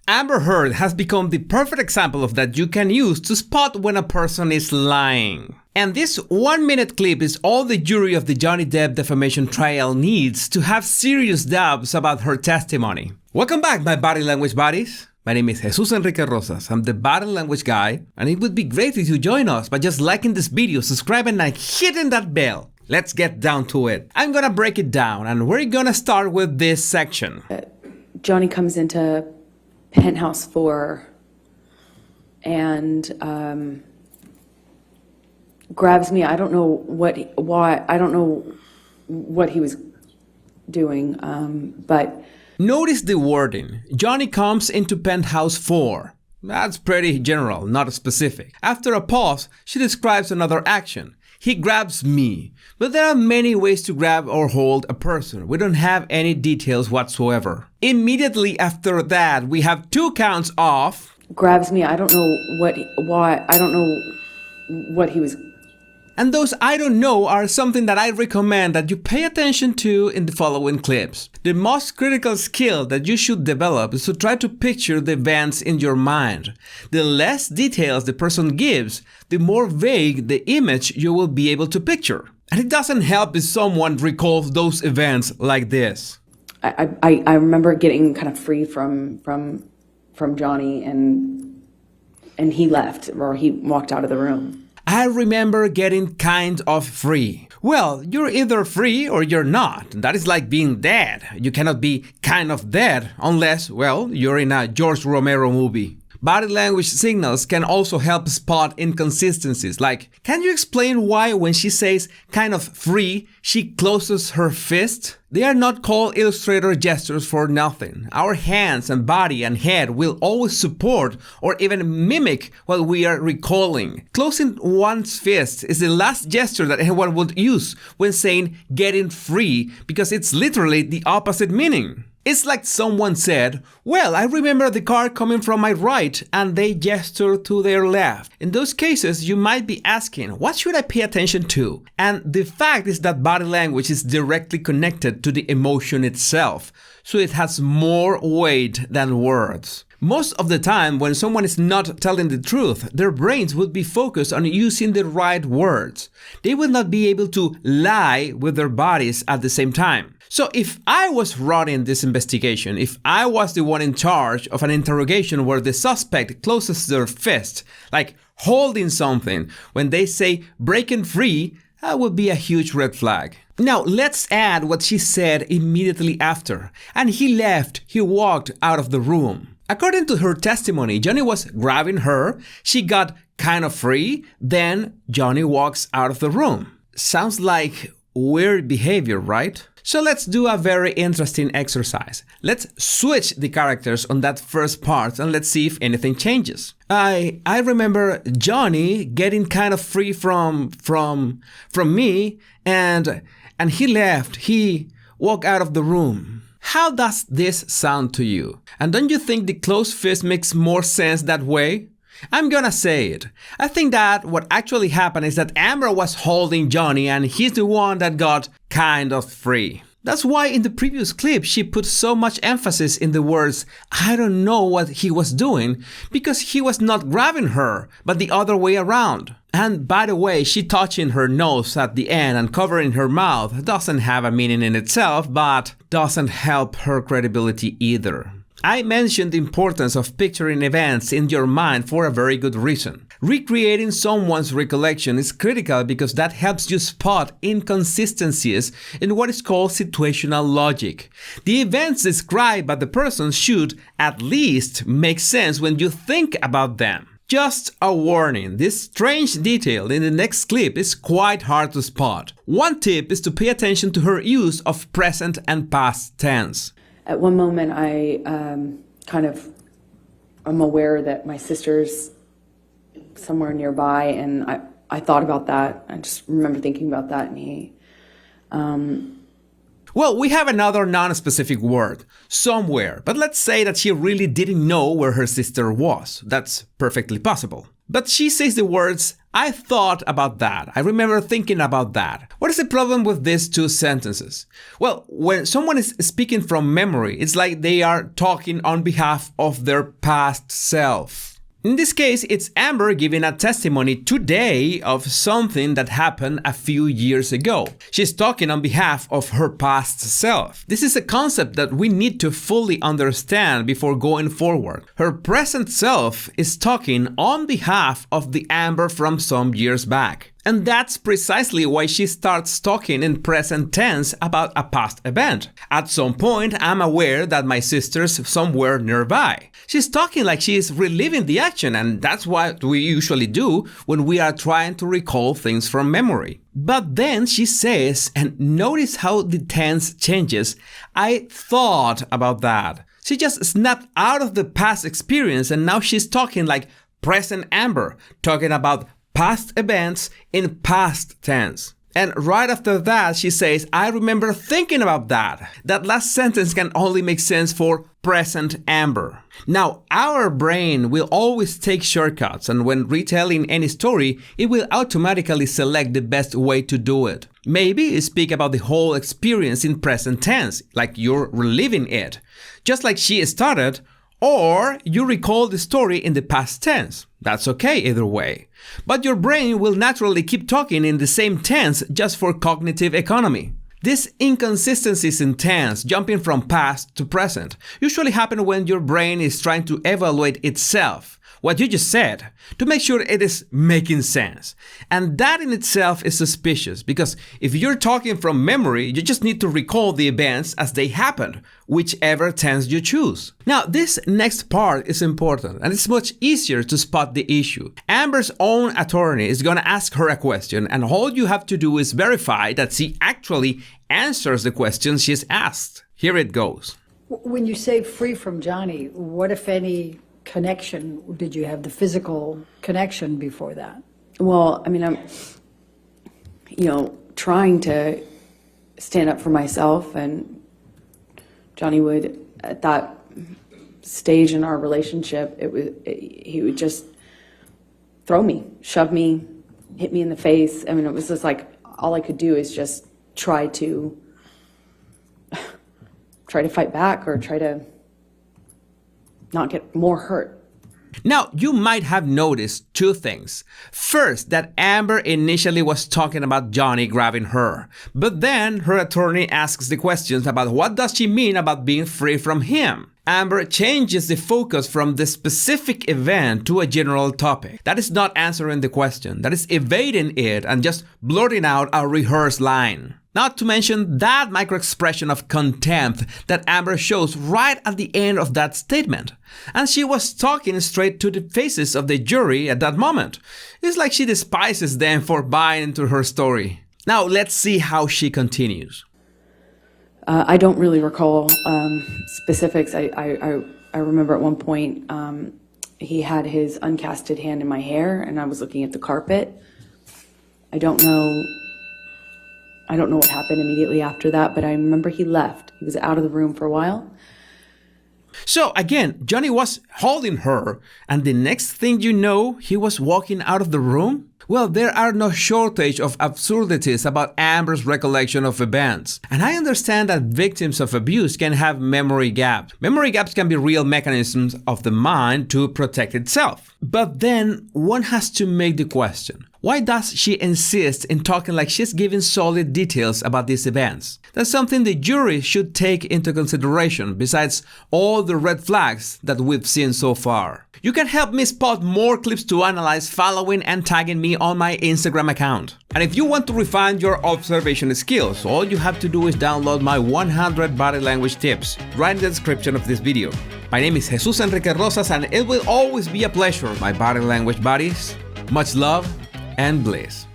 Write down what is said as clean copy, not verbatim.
Amber Heard has become the perfect example of that you can use to spot when a person is lying. And this 1-minute clip is all the jury of the Johnny Depp defamation trial needs to have serious doubts about her testimony. Welcome back, my body language buddies. My name is Jesus Enrique Rosas. I'm the body language guy, and it would be great if you join us by just liking this video, subscribing, and hitting that bell. Let's get down to it. I'm gonna break it down, and we're gonna start with this section. Johnny comes into Penthouse 4 and grabs me. I don't know I don't know what he was doing, but... Notice the wording. Johnny comes into Penthouse 4. That's pretty general, not specific. After a pause, she describes another action. He grabs me. But there are many ways to grab or hold a person. We don't have any details whatsoever. Immediately after that, we have 2 counts of... Grabs me. I don't know I don't know what he was... And those I don't know are something that I recommend that you pay attention to in the following clips. The most critical skill that you should develop is to try to picture the events in your mind. The less details the person gives, the more vague the image you will be able to picture. And it doesn't help if someone recalls those events like this. I remember getting kind of free from Johnny, and he left, or he walked out of the room. I remember getting kind of free. Well, you're either free or you're not. That is like being dead. You cannot be kind of dead unless, well, you're in a George Romero movie. Body language signals can also help spot inconsistencies. Like, can you explain why when she says kind of free, she closes her fist? They are not called illustrator gestures for nothing. Our hands and body and head will always support or even mimic what we are recalling. Closing one's fist is the last gesture that anyone would use when saying getting free, because it's literally the opposite meaning. It's like someone said, well, I remember the car coming from my right, and they gesture to their left. In those cases, you might be asking, what should I pay attention to? And the fact is that body language is directly connected to the emotion itself, so it has more weight than words. Most of the time, when someone is not telling the truth, their brains would be focused on using the right words. They will not be able to lie with their bodies at the same time. So if I was running this investigation, if I was the one in charge of an interrogation where the suspect closes their fist, like holding something, when they say breaking free, that would be a huge red flag. Now let's add what she said immediately after. And he left, he walked out of the room. According to her testimony, Johnny was grabbing her, she got kind of free, then Johnny walks out of the room. Sounds like weird behavior, right? So let's do a very interesting exercise. Let's switch the characters on that first part and let's see if anything changes. I remember Johnny getting kind of free from me, and he left. He walked out of the room. How does this sound to you? And don't you think the closed fist makes more sense that way? I'm gonna say it. I think that what actually happened is that Amber was holding Johnny and he's the one that got kind of free. That's why in the previous clip she put so much emphasis in the words, I don't know what he was doing, because he was not grabbing her, but the other way around. And by the way, she touching her nose at the end and covering her mouth doesn't have a meaning in itself, but doesn't help her credibility either. I mentioned the importance of picturing events in your mind for a very good reason. Recreating someone's recollection is critical because that helps you spot inconsistencies in what is called situational logic. The events described by the person should at least make sense when you think about them. Just a warning, this strange detail in the next clip is quite hard to spot. One tip is to pay attention to her use of present and past tense. At one moment, I I'm aware that my sister's somewhere nearby, and I thought about that. I just remember thinking about that, and Well, we have another non-specific word, somewhere, but let's say that she really didn't know where her sister was. That's perfectly possible. But she says the words, I thought about that. I remember thinking about that. What is the problem with these two sentences? Well, when someone is speaking from memory, it's like they are talking on behalf of their past self. In this case, it's Amber giving a testimony today of something that happened a few years ago. She's talking on behalf of her past self. This is a concept that we need to fully understand before going forward. Her present self is talking on behalf of the Amber from some years back. And that's precisely why she starts talking in present tense about a past event. At some point, I'm aware that my sister's somewhere nearby. She's talking like she is reliving the action, and that's what we usually do when we are trying to recall things from memory. But then she says, and notice how the tense changes, I thought about that. She just snapped out of the past experience, and now she's talking like present Amber, talking about past events in past tense. And right after that, she says, I remember thinking about that. That last sentence can only make sense for present Amber. Now, our brain will always take shortcuts, and when retelling any story, it will automatically select the best way to do it. Maybe speak about the whole experience in present tense, like you're reliving it, just like she started, or you recall the story in the past tense. That's okay either way. But your brain will naturally keep talking in the same tense just for cognitive economy. These inconsistencies in tense, jumping from past to present, usually happen when your brain is trying to evaluate itself, what you just said, to make sure it is making sense. And that in itself is suspicious, because if you're talking from memory, you just need to recall the events as they happened, whichever tense you choose. Now, this next part is important, and it's much easier to spot the issue. Amber's own attorney is going to ask her a question, and all you have to do is verify that she actually answers the question she's asked. Here it goes. When you say free from Johnny, what, if any, connection did you have, the physical connection before that? Well, I mean, I'm, trying to stand up for myself, and Johnny would, at that stage in our relationship, he would just throw me, shove me, hit me in the face. I mean, it was just like, all I could do is just try to fight back, or try to not get more hurt. Now, you might have noticed two things. First, that Amber initially was talking about Johnny grabbing her, but then her attorney asks the questions about what does she mean about being free from him. Amber changes the focus from the specific event to a general topic. That is not answering the question. That is evading it and just blurting out a rehearsed line. Not to mention that microexpression of contempt that Amber shows right at the end of that statement. And she was talking straight to the faces of the jury at that moment. It's like she despises them for buying into her story. Now let's see how she continues. I don't really recall specifics. I remember at one point he had his uncasted hand in my hair, and I was looking at the carpet. I don't know what happened immediately after that, but I remember he left. He was out of the room for a while. So again, Johnny was holding her, and the next thing you know, he was walking out of the room? Well, there are no shortage of absurdities about Amber's recollection of events. And I understand that victims of abuse can have memory gaps. Memory gaps can be real mechanisms of the mind to protect itself. But then one has to make the question, why does she insist in talking like she's giving solid details about these events? That's something the jury should take into consideration besides all the red flags that we've seen so far. You can help me spot more clips to analyze following and tagging me on my Instagram account. And if you want to refine your observation skills, all you have to do is download my 100 body language tips right in the description of this video. My name is Jesus Enrique Rosas, and it will always be a pleasure, my body language buddies. Much love and bliss.